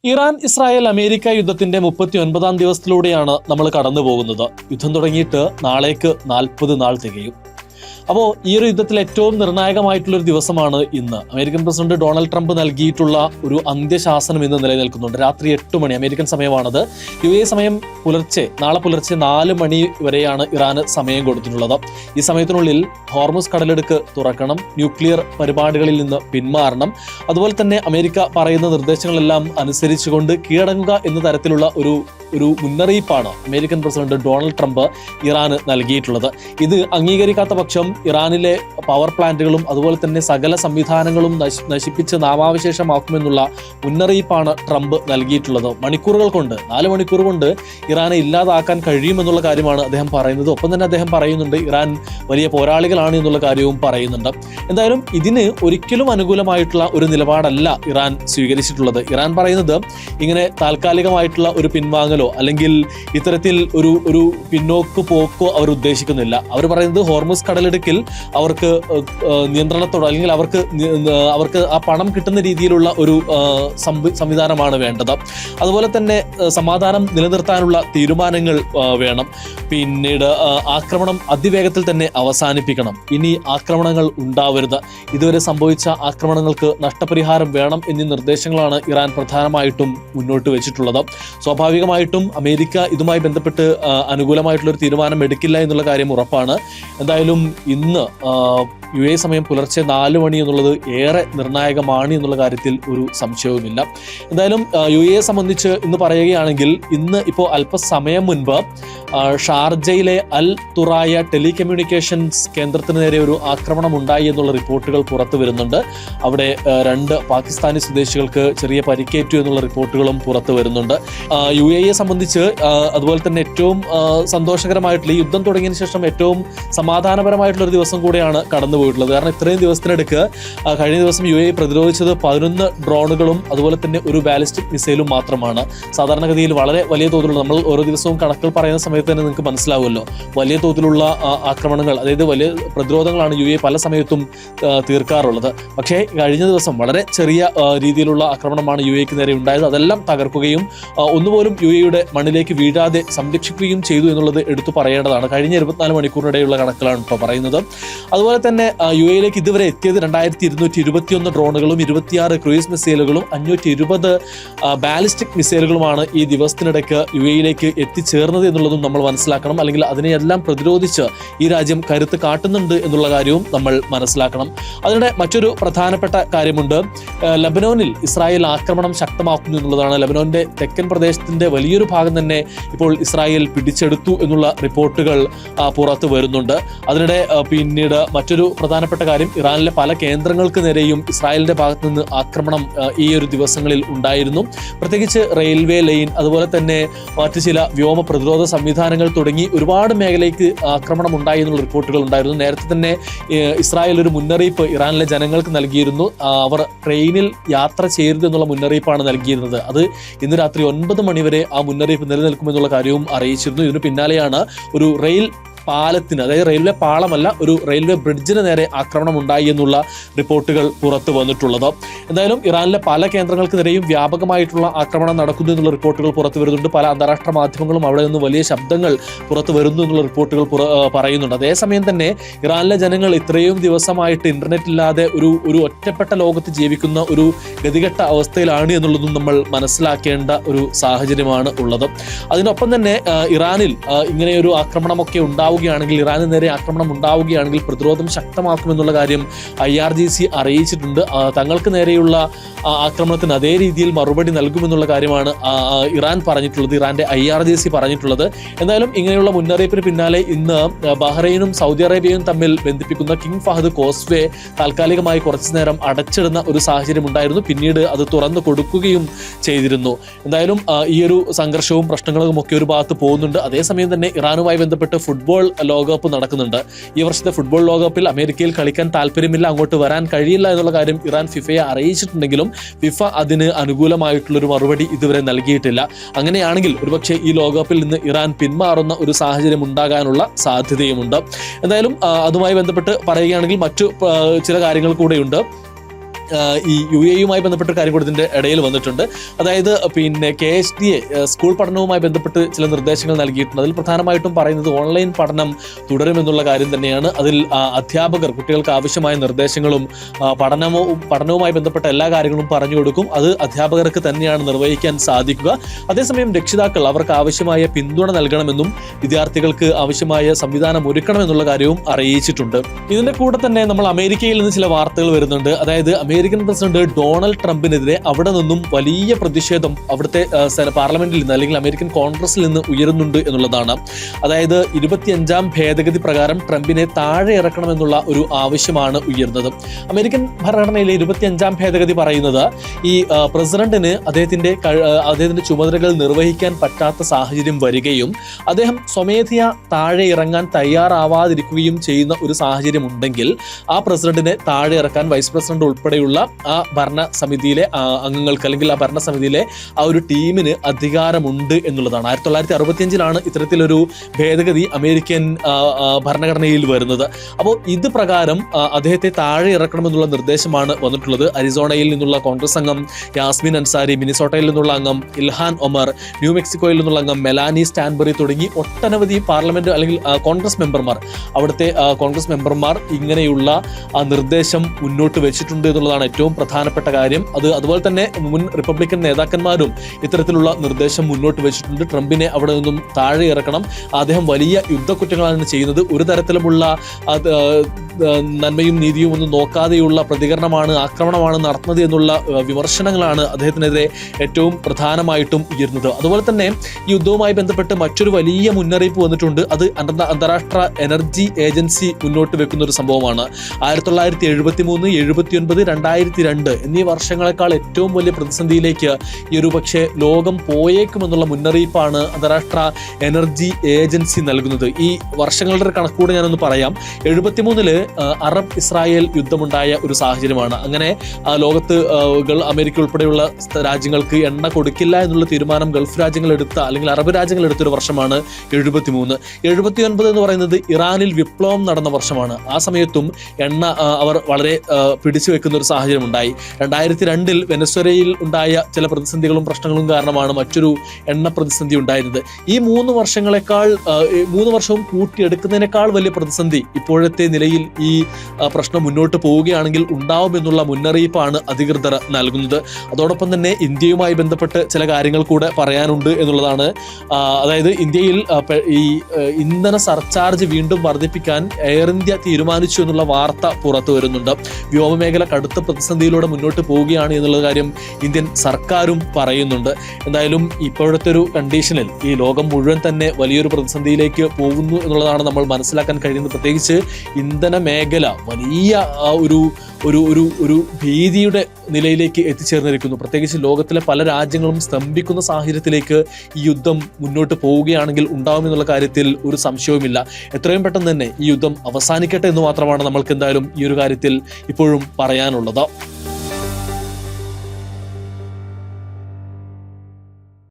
Iran Israel America യുദ്ധത്തിന്റെ 39-ാം ദിവസത്തിലൂടെയാണ് നമ്മൾ കടന്നു പോകുന്നത്. യുദ്ധം തുടങ്ങിയിട്ട് നാളേക്ക് 40 നാൾ തികയും. അപ്പോൾ ഈ ഒരു യുദ്ധത്തിൽ ഏറ്റവും നിർണായകമായിട്ടുള്ളൊരു ദിവസമാണ് ഇന്ന്. അമേരിക്കൻ പ്രസിഡന്റ് ഡൊണാൾഡ് ട്രംപ് നൽകിയിട്ടുള്ള ഒരു അന്ത്യശാസനം ഇന്ന് നിലനിൽക്കുന്നുണ്ട്. രാത്രി 8 മണി അമേരിക്കൻ സമയമാണത്. UAE സമയം നാളെ പുലർച്ചെ 4 മണി വരെയാണ് ഇറാന് സമയം കൊടുത്തിട്ടുള്ളത്. ഈ സമയത്തിനുള്ളിൽ ഹോർമുസ് കടലിടുക്ക് തുറക്കണം, ന്യൂക്ലിയർ പരിപാടികളിൽ നിന്ന് പിന്മാറണം, അതുപോലെ തന്നെ അമേരിക്ക പറയുന്ന നിർദ്ദേശങ്ങളെല്ലാം അനുസരിച്ചുകൊണ്ട് കീഴടങ്ങുക എന്ന തരത്തിലുള്ള ഒരു മുന്നറിയിപ്പാണ് അമേരിക്കൻ പ്രസിഡന്റ് ഡൊണാൾഡ് ട്രംപ് ഇറാന് നൽകിയിട്ടുള്ളത്. ഇത് അംഗീകരിക്കാത്ത പക്ഷം ഇറാനിലെ പവർ പ്ലാന്റുകളും അതുപോലെ തന്നെ സകല സംവിധാനങ്ങളും നശിപ്പിച്ച് നാമാവശേഷമാക്കുമെന്നുള്ള മുന്നറിയിപ്പാണ് ട്രംപ് നൽകിയിട്ടുള്ളത്. 4 മണിക്കൂർ കൊണ്ട് ഇറാനെ ഇല്ലാതാക്കാൻ കഴിയുമെന്നുള്ള കാര്യമാണ് അദ്ദേഹം പറയുന്നത്. ഒപ്പം തന്നെ അദ്ദേഹം പറയുന്നുണ്ട് ഇറാൻ വലിയ പോരാളികളാണ് എന്നുള്ള കാര്യവും പറയുന്നുണ്ട്. എന്തായാലും ഇതിന് ഒരിക്കലും അനുകൂലമായിട്ടുള്ള ഒരു നിലപാടല്ല ഇറാൻ സ്വീകരിച്ചിട്ടുള്ളത്. ഇറാൻ പറയുന്നത് ഇങ്ങനെ താൽക്കാലികമായിട്ടുള്ള ഒരു പിൻവാങ്ങലോ അല്ലെങ്കിൽ ഇത്തരത്തിൽ ഒരു പിന്നോക്ക് പോക്കോ അവർ ഉദ്ദേശിക്കുന്നില്ല. അവർ പറയുന്നത് ഹോർമുസ് കടലിടുക്കിൽ അവർക്ക് നിയന്ത്രണത്തോടെ അല്ലെങ്കിൽ അവർക്ക് ആ പണം കിട്ടുന്ന രീതിയിലുള്ള ഒരു സംവിധാനമാണ് വേണ്ടത്. അതുപോലെ തന്നെ സമാധാനം നിലനിർത്താനുള്ള തീരുമാനങ്ങൾ വേണം. പിന്നീട് ആക്രമണം അതിവേഗത്തിൽ തന്നെ അവസാനിപ്പിക്കണം. ഇനി ആക്രമണങ്ങൾ ഉണ്ടാവരുത്. ഇതുവരെ സംഭവിച്ച ആക്രമണങ്ങൾക്ക് നഷ്ടപരിഹാരം വേണം എന്നീ നിർദ്ദേശങ്ങളാണ് ഇറാൻ പ്രധാനമായിട്ടും മുന്നോട്ട് വെച്ചിട്ടുള്ളത്. സ്വാഭാവികമായിട്ടും അമേരിക്ക ഇതുമായി ബന്ധപ്പെട്ട് അനുകൂലമായിട്ടുള്ള ഒരു തീരുമാനം എടുക്കില്ല എന്നുള്ള കാര്യം ഉറപ്പാണ്. എന്തായാലും ഇന്ന് UAE സമയം പുലർച്ചെ 4 മണി എന്നുള്ളത് ഏറെ നിർണായകമാണ് എന്നുള്ള കാര്യത്തിൽ ഒരു സംശയവുമില്ല. എന്തായാലും UAE സംബന്ധിച്ച് ഇന്ന് പറയുകയാണെങ്കിൽ ഇന്ന് ഇപ്പോൾ അല്പസമയം മുൻപ് ഷാർജയിലെ അൽ തുറായ ടെലികമ്മ്യൂണിക്കേഷൻസ് കേന്ദ്രത്തിന് നേരെ ഒരു ആക്രമണം ഉണ്ടായി എന്നുള്ള റിപ്പോർട്ടുകൾ പുറത്തു വരുന്നുണ്ട്. അവിടെ 2 പാകിസ്ഥാനി സ്വദേശികൾക്ക് ചെറിയ പരിക്കേറ്റു എന്നുള്ള റിപ്പോർട്ടുകളും പുറത്തു വരുന്നുണ്ട്. UAE സംബന്ധിച്ച് അതുപോലെ തന്നെ ഏറ്റവും സന്തോഷകരമായിട്ടുള്ള ഈ യുദ്ധം തുടങ്ങിയതിനു ശേഷം ഏറ്റവും സമാധാനപരമായിട്ടുള്ള ഒരു ദിവസം കൂടെയാണ് കടന്നു പോയിട്ടുള്ളത്. കാരണം ഇത്രയും ദിവസത്തിനിടയ്ക്ക് കഴിഞ്ഞ ദിവസം UAE പ്രതിരോധിച്ചത് 11 ഡ്രോണുകളും അതുപോലെ തന്നെ ഒരു ബാലിസ്റ്റിക് മിസൈലും മാത്രമാണ്. സാധാരണഗതിയിൽ വളരെ വലിയ തോതിലുള്ള നമ്മൾ ഓരോ ദിവസവും കണക്കുകൾ പറയുന്ന സമയത്ത് തന്നെ നിങ്ങൾക്ക് മനസ്സിലാവുമല്ലോ, വലിയ തോതിലുള്ള ആക്രമണങ്ങൾ, അതായത് വലിയ പ്രതിരോധങ്ങളാണ് UAE പല സമയത്തും തീർക്കാറുള്ളത്. പക്ഷേ കഴിഞ്ഞ ദിവസം വളരെ ചെറിയ രീതിയിലുള്ള ആക്രമണമാണ് UAEക്ക് നേരെ ഉണ്ടായത്. അതെല്ലാം തകർക്കുകയും ഒന്നുപോലും UAEയുടെ മണ്ണിലേക്ക് വീഴാതെ സംരക്ഷിക്കുകയും ചെയ്തു എന്നുള്ളത് എടുത്തു പറയേണ്ടതാണ്. കഴിഞ്ഞ 24 മണിക്കൂറിനിടെയുള്ള കണക്കുകളാണ് ഇപ്പോൾ പറയുന്നത്. അതുപോലെ തന്നെ UAEയിലേക്ക് ഇതുവരെ എത്തിയത് 2221 ഡ്രോണുകളും 26 ക്രൂയിസ് മിസൈലുകളും 520 ബാലിസ്റ്റിക് മിസൈലുകളുമാണ് ഈ ദിവസത്തിനിടയ്ക്ക് UAEയിലേക്ക് എത്തിച്ചേർന്നത് എന്നുള്ളതും നമ്മൾ മനസ്സിലാക്കണം. അല്ലെങ്കിൽ അതിനെയെല്ലാം പ്രതിരോധിച്ച് ഈ രാജ്യം കരുത്ത് കാട്ടുന്നുണ്ട് എന്നുള്ള കാര്യവും നമ്മൾ മനസ്സിലാക്കണം. അതിനിടെ മറ്റൊരു പ്രധാനപ്പെട്ട കാര്യമുണ്ട്. ലബനോനിൽ ഇസ്രായേൽ ആക്രമണം ശക്തമാക്കുന്നു എന്നുള്ളതാണ്. ലബനോന്റെ തെക്കൻ പ്രദേശത്തിന്റെ വലിയൊരു ഭാഗം തന്നെ ഇപ്പോൾ ഇസ്രായേൽ പിടിച്ചെടുത്തു എന്നുള്ള റിപ്പോർട്ടുകൾ പുറത്തു വരുന്നുണ്ട്. അതിനിടെ പിന്നീട് മറ്റൊരു പ്രധാനപ്പെട്ട കാര്യം, ഇറാനിലെ പല കേന്ദ്രങ്ങൾക്ക് നേരെയും ഇസ്രായേലിന്റെ ഭാഗത്ത് നിന്ന് ആക്രമണം ഈ ഒരു ദിവസങ്ങളിൽ ഉണ്ടായിരുന്നു. പ്രത്യേകിച്ച് റെയിൽവേ ലൈൻ, അതുപോലെ തന്നെ മറ്റു ചില വ്യോമ പ്രതിരോധ സംവിധാനങ്ങൾ തുടങ്ങി ഒരുപാട് മേഖലയ്ക്ക് ആക്രമണം ഉണ്ടായി എന്നുള്ള റിപ്പോർട്ടുകൾ ഉണ്ടായിരുന്നു. നേരത്തെ തന്നെ ഇസ്രായേൽ ഒരു മുന്നറിയിപ്പ് ഇറാനിലെ ജനങ്ങൾക്ക് നൽകിയിരുന്നു. അവർ ട്രെയിനിൽ യാത്ര ചെയ്യരുത് എന്നുള്ള മുന്നറിയിപ്പാണ് നൽകിയിരുന്നത്. അത് ഇന്ന് രാത്രി 9 മണി വരെ ആ മുന്നറിയിപ്പ് നിലനിൽക്കുമെന്നുള്ള കാര്യവും അറിയിച്ചിരുന്നു. ഇതിനു പിന്നാലെയാണ് ഒരു റെയിൽ പാലത്തിന്, അതായത് റെയിൽവേ പാളമല്ല, ഒരു റെയിൽവേ ബ്രിഡ്ജിന് നേരെ ആക്രമണം ഉണ്ടായി എന്നുള്ള റിപ്പോർട്ടുകൾ പുറത്തു വന്നിട്ടുള്ളത്. എന്തായാലും ഇറാനിലെ പല കേന്ദ്രങ്ങൾക്ക് നേരെയും വ്യാപകമായിട്ടുള്ള ആക്രമണം നടക്കുന്നു എന്നുള്ള റിപ്പോർട്ടുകൾ പുറത്തു വരുന്നുണ്ട്. പല അന്താരാഷ്ട്ര മാധ്യമങ്ങളും അവിടെ നിന്ന് വലിയ ശബ്ദങ്ങൾ പുറത്തു വരുന്നു എന്നുള്ള റിപ്പോർട്ടുകൾ പറയുന്നുണ്ട്. അതേസമയം തന്നെ ഇറാനിലെ ജനങ്ങൾ ഇത്രയും ദിവസമായിട്ട് ഇന്റർനെറ്റ് ഇല്ലാതെ ഒരു ഒറ്റപ്പെട്ട ലോകത്ത് ജീവിക്കുന്ന ഒരു ഗതികെട്ട അവസ്ഥയിലാണ് എന്നുള്ളതും നമ്മൾ മനസ്സിലാക്കേണ്ട ഒരു സാഹചര്യമാണ് ഉള്ളത്. അതിനൊപ്പം തന്നെ ഇറാനിൽ ഇങ്ങനെയൊരു ആക്രമണമൊക്കെ ഇറാന് നേരെ ആക്രമണം ഉണ്ടാവുകയാണെങ്കിൽ പ്രതിരോധം ശക്തമാക്കുമെന്നുള്ള കാര്യം IRGC അറിയിച്ചിട്ടുണ്ട്. തങ്ങൾക്ക് നേരെയുള്ള ആക്രമണത്തിന് അതേ രീതിയിൽ മറുപടി നൽകുമെന്നുള്ള കാര്യമാണ് ഇറാൻ പറഞ്ഞിട്ടുള്ളത്, ഇറാന്റെ IRGC പറഞ്ഞിട്ടുള്ളത്. എന്തായാലും ഇങ്ങനെയുള്ള മുന്നറിയിപ്പിന് പിന്നാലെ ഇന്ന് ബഹ്റൈനും സൗദി അറേബ്യയും തമ്മിൽ ബന്ധിപ്പിക്കുന്ന കിങ് ഫഹദ് കോസ്വേ താൽക്കാലികമായി കുറച്ചു നേരം അടച്ചിടുന്ന ഒരു സാഹചര്യം ഉണ്ടായിരുന്നു. പിന്നീട് അത് തുറന്നു കൊടുക്കുകയും ചെയ്തിരുന്നു. എന്തായാലും ഈ ഒരു സംഘർഷവും പ്രശ്നങ്ങളും ഒക്കെ ഒരു ഭാഗത്ത് പോകുന്നുണ്ട്. അതേസമയം തന്നെ ഇറാനുമായി ബന്ധപ്പെട്ട് ഫുട്ബോൾ ലോകകപ്പ് നടക്കുന്നുണ്ട്. ഈ വർഷത്തെ ഫുട്ബോൾ ലോകകപ്പിൽ അമേരിക്കയിൽ കളിക്കാൻ താല്പര്യമില്ല, അങ്ങോട്ട് വരാൻ കഴിയില്ല എന്നുള്ള കാര്യം ഇറാൻ ഫിഫയെ അറിയിച്ചിട്ടുണ്ടെങ്കിലും ഫിഫ അതിന് അനുകൂലമായിട്ടുള്ളൊരു മറുപടി ഇതുവരെ നൽകിയിട്ടില്ല. അങ്ങനെയാണെങ്കിൽ ഒരുപക്ഷെ ഈ ലോകകപ്പിൽ നിന്ന് ഇറാൻ പിന്മാറുന്ന ഒരു സാഹചര്യം ഉണ്ടാകാനുള്ള സാധ്യതയുമുണ്ട്. എന്തായാലും അതുമായി ബന്ധപ്പെട്ട് പറയുകയാണെങ്കിൽ മറ്റു ചില കാര്യങ്ങൾ കൂടെയുണ്ട്. ഈ UAE-യുമായി ബന്ധപ്പെട്ട കാര്യം കൂടി ഇതിൻ്റെ ഇടയിൽ വന്നിട്ടുണ്ട്. അതായത് പിന്നെ KHDA സ്കൂൾ പഠനവുമായി ബന്ധപ്പെട്ട് ചില നിർദ്ദേശങ്ങൾ നൽകിയിട്ടുണ്ട്. അതിൽ പ്രധാനമായിട്ടും പറയുന്നത് ഓൺലൈൻ പഠനം തുടരുമെന്നുള്ള കാര്യം തന്നെയാണ്. അതിൽ അധ്യാപകർ കുട്ടികൾക്ക് ആവശ്യമായ നിർദ്ദേശങ്ങളും പഠനവുമായി ബന്ധപ്പെട്ട എല്ലാ കാര്യങ്ങളും പറഞ്ഞു കൊടുക്കും. അത് അധ്യാപകർക്ക് തന്നെയാണ് നിർവഹിക്കാൻ സാധിക്കുക. അതേസമയം രക്ഷിതാക്കൾ അവർക്ക് ആവശ്യമായ പിന്തുണ നൽകണമെന്നും വിദ്യാർത്ഥികൾക്ക് ആവശ്യമായ സംവിധാനം ഒരുക്കണമെന്നുള്ള കാര്യവും അറിയിച്ചിട്ടുണ്ട്. ഇതിന്റെ കൂടെ തന്നെ നമ്മൾ അമേരിക്കയിൽ നിന്ന് ചില വാർത്തകൾ വരുന്നുണ്ട്. അതായത് അമേരിക്കൻ പ്രസിഡന്റ് ഡൊണാൾഡ് ട്രംപിനെതിരെ അവിടെ നിന്നും വലിയ പ്രതിഷേധം അവിടുത്തെ പാർലമെന്റിൽ നിന്ന് അല്ലെങ്കിൽ അമേരിക്കൻ കോൺഗ്രസിൽ നിന്ന് ഉയരുന്നുണ്ട് എന്നുള്ളതാണ്. അതായത് 25-ാം ഭേദഗതി പ്രകാരം ട്രംപിനെ താഴെ ഇറക്കണമെന്നുള്ള ഒരു ആവശ്യമാണ് ഉയർന്നത്. അമേരിക്കൻ ഭരണഘടനയിലെ 25-ാം ഭേദഗതി പറയുന്നത് ഈ പ്രസിഡന്റിന് അദ്ദേഹത്തിന്റെ ചുമതലകൾ നിർവഹിക്കാൻ പറ്റാത്ത സാഹചര്യം വരികയും അദ്ദേഹം സ്വമേധയാ താഴെ ഇറങ്ങാൻ തയ്യാറാവാതിരിക്കുകയും ചെയ്യുന്ന ഒരു സാഹചര്യം ഉണ്ടെങ്കിൽ ആ പ്രസിഡന്റിനെ താഴെ ഇറക്കാൻ വൈസ് പ്രസിഡന്റ് ഉൾപ്പെടെയുള്ള ആ ഭരണസമിതിയിലെ അംഗങ്ങൾക്ക് അല്ലെങ്കിൽ ആ ഭരണസമിതിയിലെ ആ ഒരു ടീമിന് അധികാരമുണ്ട് എന്നുള്ളതാണ്. 1965-ലാണ് ഇത്തരത്തിലൊരു ഭേദഗതി അമേരിക്കൻ ഭരണഘടനയിൽ വരുന്നത്. അപ്പോൾ ഇത് പ്രകാരം അദ്ദേഹത്തെ താഴെ ഇറക്കണമെന്നുള്ള നിർദ്ദേശമാണ് വന്നിട്ടുള്ളത്. അരിസോണയിൽ നിന്നുള്ള കോൺഗ്രസ് അംഗം യാസ്മിൻ അൻസാരി, മിനിസോട്ടയിൽ നിന്നുള്ള അംഗം ഇൽഹാൻ ഒമർ, ന്യൂ മെക്സിക്കോയിൽ നിന്നുള്ള അംഗം മെലാനി സ്റ്റാൻബറി തുടങ്ങി ഒട്ടനവധി പാർലമെന്റ് അല്ലെങ്കിൽ കോൺഗ്രസ് മെമ്പർമാർ അവിടുത്തെ കോൺഗ്രസ് മെമ്പർമാർ ഇങ്ങനെയുള്ള നിർദ്ദേശം മുന്നോട്ട് വെച്ചിട്ടുണ്ട് എന്നുള്ളതാണ് ഏറ്റവും പ്രധാനപ്പെട്ട കാര്യം. അതുപോലെ തന്നെ മുൻ റിപ്പബ്ലിക്കൻ നേതാക്കന്മാരും ഇത്തരത്തിലുള്ള നിർദ്ദേശം മുന്നോട്ട് വെച്ചിട്ടുണ്ട്. ട്രംപിനെ അവിടെ നിന്നും താഴെ ഇറക്കണം, അദ്ദേഹം വലിയ യുദ്ധക്കുറ്റങ്ങളാണ് ചെയ്യുന്നത്, ഒരു തരത്തിലുമുള്ള നന്മയും നീതിയും ഒന്നും നോക്കാതെയുള്ള പ്രതികരണമാണ്, ആക്രമണമാണ് നടത്തുന്നത് എന്നുള്ള വിമർശനങ്ങളാണ് അദ്ദേഹത്തിനെതിരെ ഏറ്റവും പ്രധാനമായിട്ടും ഉയർന്നത്. അതുപോലെ തന്നെ ഈ യുദ്ധവുമായി ബന്ധപ്പെട്ട് മറ്റൊരു വലിയ മുന്നറിയിപ്പ് വന്നിട്ടുണ്ട്. അത് അന്താരാഷ്ട്ര എനർജി ഏജൻസി മുന്നോട്ട് വെക്കുന്ന ഒരു സംഭവമാണ്. 1973, 79, 2002 എന്നീ വർഷങ്ങളെക്കാൾ ഏറ്റവും വലിയ പ്രതിസന്ധിയിലേക്ക് ഈ ഒരു പക്ഷേ ലോകം പോയേക്കുമെന്നുള്ള മുന്നറിയിപ്പാണ് അന്താരാഷ്ട്ര എനർജി ഏജൻസി നൽകുന്നത്. ഈ വർഷങ്ങളുടെ കണക്കൂടെ ഞാനൊന്ന് പറയാം. 73-ല് അറബ് ഇസ്രായേൽ യുദ്ധമുണ്ടായ ഒരു സാഹചര്യമാണ്. അങ്ങനെ ലോകത്ത് അമേരിക്ക ഉൾപ്പെടെയുള്ള രാജ്യങ്ങൾക്ക് എണ്ണ കൊടുക്കില്ല എന്നുള്ള തീരുമാനം ഗൾഫ് രാജ്യങ്ങൾ എടുത്ത അല്ലെങ്കിൽ അറബ് രാജ്യങ്ങൾ എടുത്തൊരു വർഷമാണ് 73. 79 എന്ന് പറയുന്നത് ഇറാനിൽ വിപ്ലവം നടന്ന വർഷമാണ്. ആ സമയത്തും എണ്ണ അവർ വളരെ പിടിച്ചു വെക്കുന്ന ഒരു സാഹചര്യം ഉണ്ടായി. 2002-ൽ വെനസ്വേലയിൽ ഉണ്ടായ ചില പ്രതിസന്ധികളും പ്രശ്നങ്ങളും കാരണമാണ് മറ്റൊരു എണ്ണ പ്രതിസന്ധി ഉണ്ടായിരുന്നത്. ഈ 3 വർഷവും കൂട്ടിയെടുക്കുന്നതിനേക്കാൾ വലിയ പ്രതിസന്ധി ഇപ്പോഴത്തെ നിലയിൽ ഈ പ്രശ്നം മുന്നോട്ട് പോവുകയാണെങ്കിൽ ഉണ്ടാവുമെന്നുള്ള മുന്നറിയിപ്പാണ് അധികൃതർ നൽകുന്നത്. അതോടൊപ്പം തന്നെ ഇന്ത്യയുമായി ബന്ധപ്പെട്ട് ചില കാര്യങ്ങൾ കൂടെ പറയാനുണ്ട് എന്നുള്ളതാണ്. അതായത് ഇന്ത്യയിൽ ഈ ഇന്ധന സർചാർജ് വീണ്ടും വർദ്ധിപ്പിക്കാൻ എയർ ഇന്ത്യ തീരുമാനിച്ചു എന്നുള്ള വാർത്ത പുറത്തു വരുന്നുണ്ട്. വ്യോമമേഖല കടുത്ത പ്രതിസന്ധിയിലൂടെ മുന്നോട്ട് പോവുകയാണ് എന്നുള്ള കാര്യം ഇന്ത്യൻ സർക്കാരും പറയുന്നുണ്ട്. എന്തായാലും ഇപ്പോഴത്തെ ഒരു കണ്ടീഷനിൽ ഈ ലോകം മുഴുവൻ തന്നെ വലിയൊരു പ്രതിസന്ധിയിലേക്ക് പോകുന്നു എന്നുള്ളതാണ് നമ്മൾ മനസ്സിലാക്കാൻ കഴിയുന്നത്. പ്രത്യേകിച്ച് ഇന്ധന മേഖല വലിയ ഒരു ഭീതിയുടെ നിലയിലേക്ക് എത്തിച്ചേർന്നിരിക്കുന്നു. പ്രത്യേകിച്ച് ലോകത്തിലെ പല രാജ്യങ്ങളും സ്തംഭിക്കുന്ന സാഹചര്യത്തിലേക്ക് ഈ യുദ്ധം മുന്നോട്ട് പോവുകയാണെങ്കിൽ ഉണ്ടാവുമെന്നുള്ള കാര്യത്തിൽ ഒരു സംശയവുമില്ല. എത്രയും പെട്ടെന്ന് തന്നെ ഈ യുദ്ധം അവസാനിക്കട്ടെ എന്ന് മാത്രമാണ് നമ്മൾക്ക് എന്തായാലും ഈ ഒരു കാര്യത്തിൽ ഇപ്പോഴും പറയാനുള്ളത്.